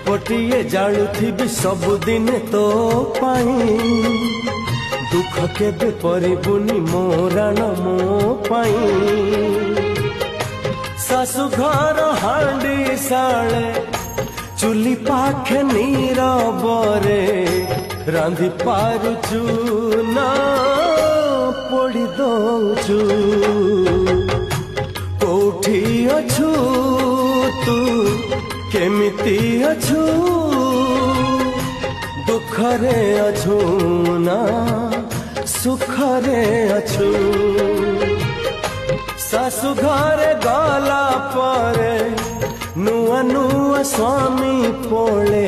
दीपटिए जालुथिबि सबुदिन तो पाई दुख केबे परिबुनि मोराण मो पाई सासु घर हांडी साले चुली पाखे नीरबरे रांधि पारुचु ना पोड़ी दौचु कोठी अछु तू केमिति अछु दुखरे अछु ना सुखरे अछु सासु घरे गला परे नुआ नुआ स्वामी पोले